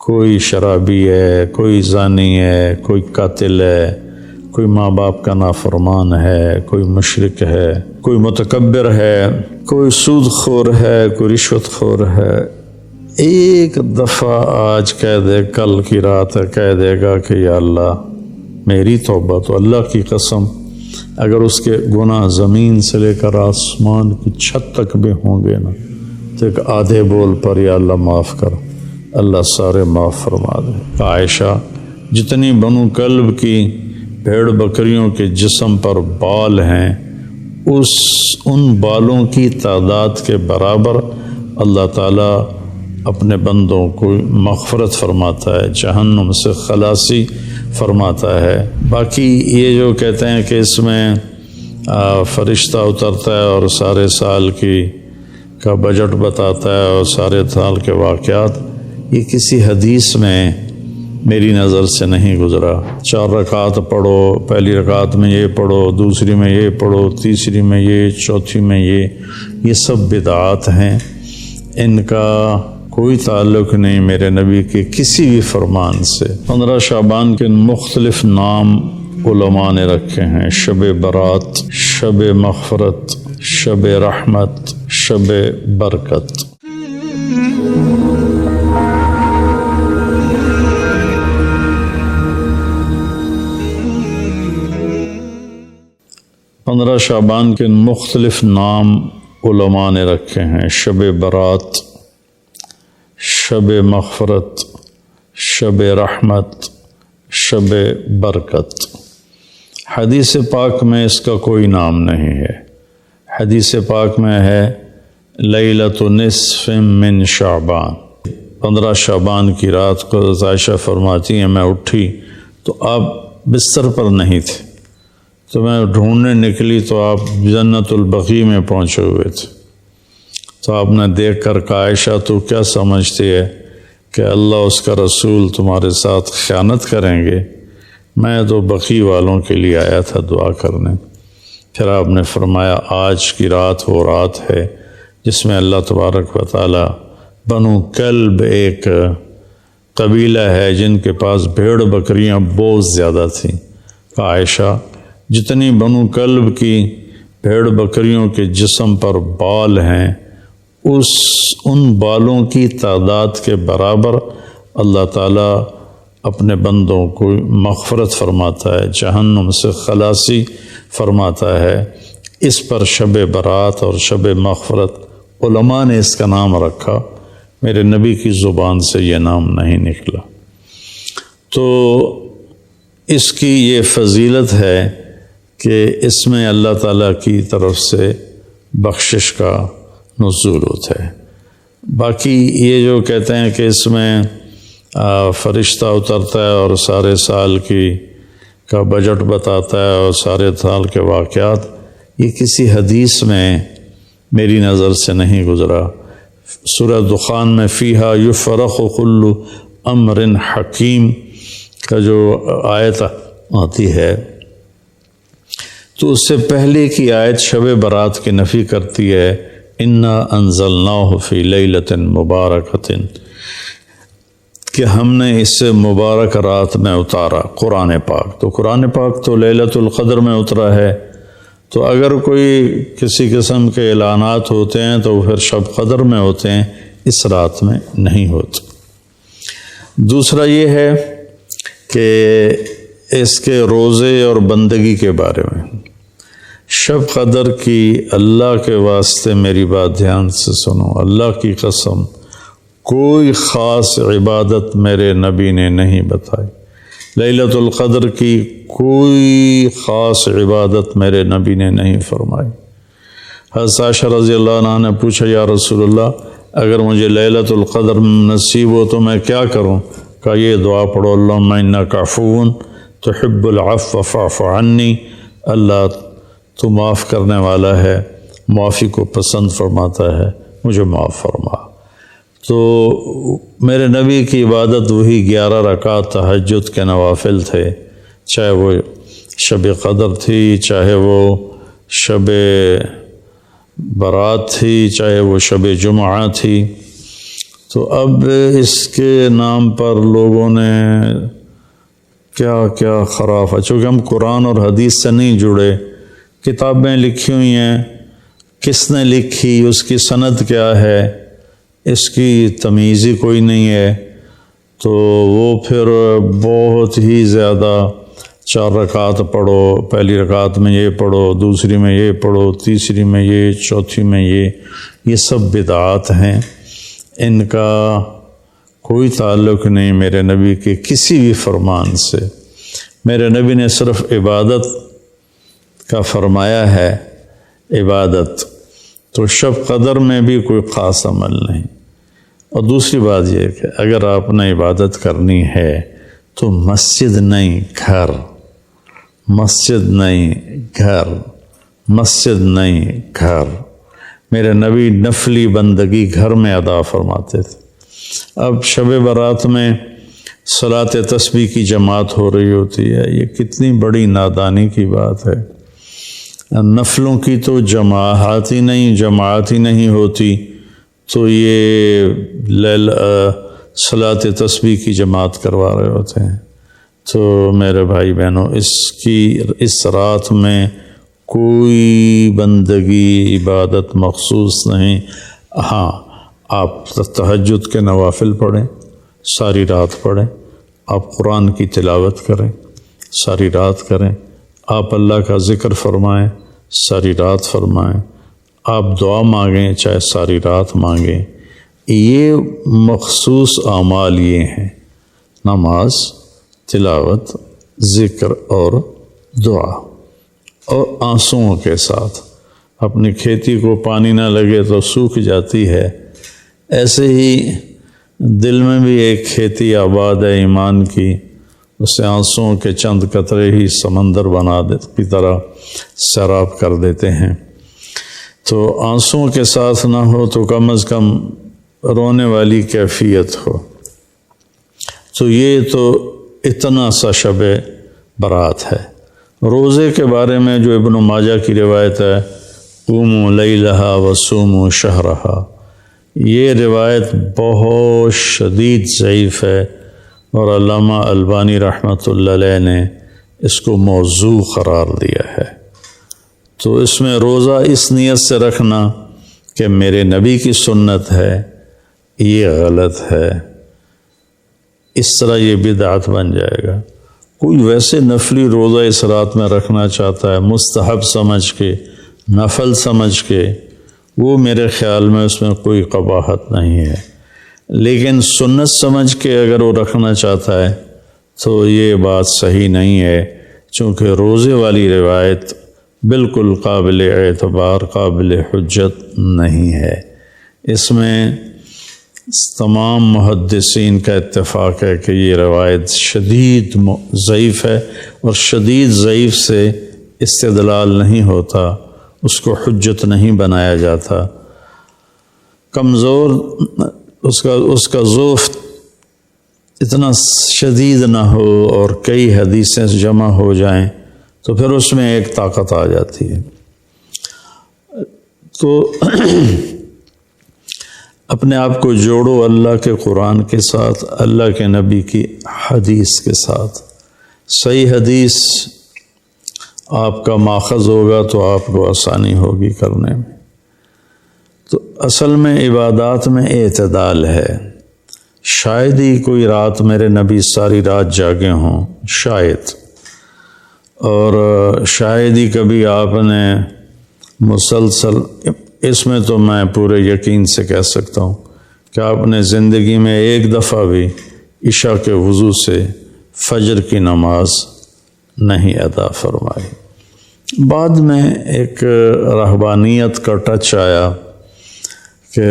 کوئی شرابی ہے، کوئی زانی ہے، کوئی قاتل ہے، کوئی ماں باپ کا نافرمان ہے، کوئی مشرک ہے، کوئی متکبر ہے، کوئی سود خور ہے، کوئی رشوت خور ہے، ایک دفعہ آج کہہ دے، کل کی رات کہہ دے گا کہ یا اللہ میری توبہ، تو اللہ کی قسم اگر اس کے گناہ زمین سے لے کر آسمان کی چھت تک بھی ہوں گے نا، تو ایک آدھے بول پر یا اللہ معاف کر، اللہ سارے معاف فرما دے۔ عائشہ جتنی بنو کلب کی بھیڑ بکریوں کے جسم پر بال ہیں، ان بالوں کی تعداد کے برابر اللہ تعالیٰ اپنے بندوں کو مغفرت فرماتا ہے، جہنم سے خلاصی فرماتا ہے۔ باقی یہ جو کہتے ہیں کہ اس میں فرشتہ اترتا ہے اور سارے سال کا بجٹ بتاتا ہے اور سارے سال کے واقعات، یہ کسی حدیث میں میری نظر سے نہیں گزرا۔ 4 رکعت پڑھو، پہلی رکعت میں یہ پڑھو، دوسری میں یہ پڑھو، تیسری میں یہ، چوتھی میں یہ سب بدعات ہیں، ان کا کوئی تعلق نہیں میرے نبی کے کسی بھی فرمان سے۔ 15 شعبان کے مختلف نام علماء نے رکھے ہیں: شب برات، شب مغفرت، شب رحمت، شب برکت۔ پندرہ شعبان کے مختلف نام علماء نے رکھے ہیں: شب برات، شب مغفرت، شب رحمت، شب برکت۔ حدیث پاک میں اس کا کوئی نام نہیں ہے۔ حدیث پاک میں ہے لیلۃ نصف من شعبان، 15 شعبان کی رات کو حضرت عائشہ فرماتی ہیں میں اٹھی تو آپ بستر پر نہیں تھے، تو میں ڈھونڈنے نکلی تو آپ جنت البقیع میں پہنچے ہوئے تھے، تو آپ نے دیکھ کر کہا عائشہ تو کیا سمجھتی ہے کہ اللہ اس کا رسول تمہارے ساتھ خیانت کریں گے؟ میں تو بقیع والوں کے لیے آیا تھا دعا کرنے۔ پھر آپ نے فرمایا آج کی رات وہ رات ہے جس میں اللہ تبارک و تعالی بنو کلب ایک قبیلہ ہے جن کے پاس بھیڑ بکریاں بہت زیادہ تھیں، کہا عائشہ جتنی بنو کلب کی بھیڑ بکریوں کے جسم پر بال ہیں، ان بالوں کی تعداد کے برابر اللہ تعالیٰ اپنے بندوں کو مغفرت فرماتا ہے، جہنم سے خلاصی فرماتا ہے۔ اس پر شب برات اور شب مغفرت علماء نے اس کا نام رکھا، میرے نبی کی زبان سے یہ نام نہیں نکلا۔ تو اس کی یہ فضیلت ہے کہ اس میں اللہ تعالیٰ کی طرف سے بخشش کا نزول ہوتا ہے۔ باقی یہ جو کہتے ہیں کہ اس میں فرشتہ اترتا ہے اور سارے سال کا بجٹ بتاتا ہے اور سارے سال کے واقعات، یہ کسی حدیث میں میری نظر سے نہیں گزرا۔ سورہ دخان میں فیہا یفرق کل امر حکیم کا جو آیت آتی ہے، تو اس سے پہلے کی آیت شب برات کی نفی کرتی ہے، انا انزلناہ فی لیلۃ مبارکۃ، کہ ہم نے اس سے مبارک رات میں اتارا قرآن پاک۔ تو قرآن پاک تو لیلۃ القدر میں اترا ہے، تو اگر کوئی کسی قسم کے اعلانات ہوتے ہیں تو پھر شب قدر میں ہوتے ہیں، اس رات میں نہیں ہوتے۔ دوسرا یہ ہے کہ اس کے روزے اور بندگی کے بارے میں، شب قدر کی اللہ کے واسطے میری بات دھیان سے سنو، اللہ کی قسم کوئی خاص عبادت میرے نبی نے نہیں بتائی، لیلۃ القدر کی کوئی خاص عبادت میرے نبی نے نہیں فرمائی۔ حضرت عائشہ رضی اللہ عنہ نے پوچھا یا رسول اللہ اگر مجھے لیلۃ القدر نصیب ہو تو میں کیا کروں؟ کہا یہ دعا پڑھو، اللہم انک عفو تحب العفو فاعف عنی، اللہ تو معاف کرنے والا ہے، معافی کو پسند فرماتا ہے، مجھے معاف فرما۔ تو میرے نبی کی عبادت وہی 11 رکعت تہجد کے نوافل تھے، چاہے وہ شب قدر تھی، چاہے وہ شب برات تھی، چاہے وہ شب جمعہ تھی۔ تو اب اس کے نام پر لوگوں نے کیا کیا خرافہ، چونکہ ہم قرآن اور حدیث سے نہیں جڑے، کتابیں لکھی ہوئی ہیں، کس نے لکھی، اس کی سند کیا ہے، اس کی تمیز ہی کوئی نہیں ہے، تو وہ پھر بہت ہی زیادہ 4 رکعت پڑھو، پہلی رکعت میں یہ پڑھو، دوسری میں یہ پڑھو، تیسری میں یہ، چوتھی میں یہ سب بدعات ہیں، ان کا کوئی تعلق نہیں میرے نبی کے کسی بھی فرمان سے۔ میرے نبی نے صرف عبادت کا فرمایا ہے، عبادت، تو شب قدر میں بھی کوئی خاص عمل نہیں۔ اور دوسری بات یہ کہ اگر آپ نے عبادت کرنی ہے تو مسجد نہیں گھر، مسجد نہیں گھر، مسجد نہیں گھر۔ میرے نبی نفلی بندگی گھر میں ادا فرماتے تھے۔ اب شب برات میں صلاۃ تسبیح کی جماعت ہو رہی ہوتی ہے، یہ کتنی بڑی نادانی کی بات ہے۔ نفلوں کی تو جماعت ہی نہیں ہوتی، تو یہ صلاۃ تسبیح کی جماعت کروا رہے ہوتے ہیں۔ تو میرے بھائی بہنوں، اس رات میں کوئی بندگی عبادت مخصوص نہیں۔ ہاں، آپ تہجد کے نوافل پڑھیں، ساری رات پڑھیں، آپ قرآن کی تلاوت کریں، ساری رات کریں، آپ اللہ کا ذکر فرمائیں، ساری رات فرمائیں، آپ دعا مانگیں، چاہے ساری رات مانگیں۔ یہ مخصوص اعمال یہ ہیں: نماز، تلاوت، ذکر اور دعا، اور آنسوؤں کے ساتھ۔ اپنی کھیتی کو پانی نہ لگے تو سوکھ جاتی ہے، ایسے ہی دل میں بھی ایک کھیتی آباد ہے ایمان کی، اسے آنسوؤں کے چند قطرے ہی سمندر کی طرح سیراب کر دیتے ہیں۔ تو آنسوؤں کے ساتھ نہ ہو تو کم از کم رونے والی کیفیت ہو۔ تو یہ تو اتنا سا شب برات ہے۔ روزے کے بارے میں جو ابن ماجہ کی روایت ہے، قوموا لیلہا وصوموا شہرہا، یہ روایت بہت شدید ضعیف ہے، اور علامہ البانی رحمۃ اللہ علیہ نے اس کو موضوع قرار دیا ہے۔ تو اس میں روزہ اس نیت سے رکھنا کہ میرے نبی کی سنت ہے، یہ غلط ہے، اس طرح یہ بدعت بن جائے گا۔ کوئی ویسے نفلی روزہ اس رات میں رکھنا چاہتا ہے مستحب سمجھ کے، نفل سمجھ کے، وہ میرے خیال میں اس میں کوئی قباحت نہیں ہے، لیکن سنت سمجھ کے اگر وہ رکھنا چاہتا ہے تو یہ بات صحیح نہیں ہے، چونکہ روزے والی روایت بالکل قابل اعتبار، قابل حجت نہیں ہے۔ اس میں تمام محدثین کا اتفاق ہے کہ یہ روایت شدید ضعیف ہے، اور شدید ضعیف سے استدلال نہیں ہوتا، اس کو حجت نہیں بنایا جاتا۔ کمزور اس کا ضعف اتنا شدید نہ ہو اور کئی حدیثیں جمع ہو جائیں تو پھر اس میں ایک طاقت آ جاتی ہے۔ تو اپنے آپ کو جوڑو اللہ کے قرآن کے ساتھ، اللہ کے نبی کی حدیث کے ساتھ۔ صحیح حدیث آپ کا ماخذ ہوگا تو آپ کو آسانی ہوگی کرنے میں۔ تو اصل میں عبادات میں اعتدال ہے۔ شاید ہی کوئی رات میرے نبی ساری رات جاگے ہوں، شاید، اور شاید ہی کبھی آپ نے مسلسل، اس میں تو میں پورے یقین سے کہہ سکتا ہوں کہ آپ نے زندگی میں ایک دفعہ بھی عشاء کے وضو سے فجر کی نماز نہیں ادا فرمائی۔ بعد میں ایک رہبانیت کا ٹچ آیا کہ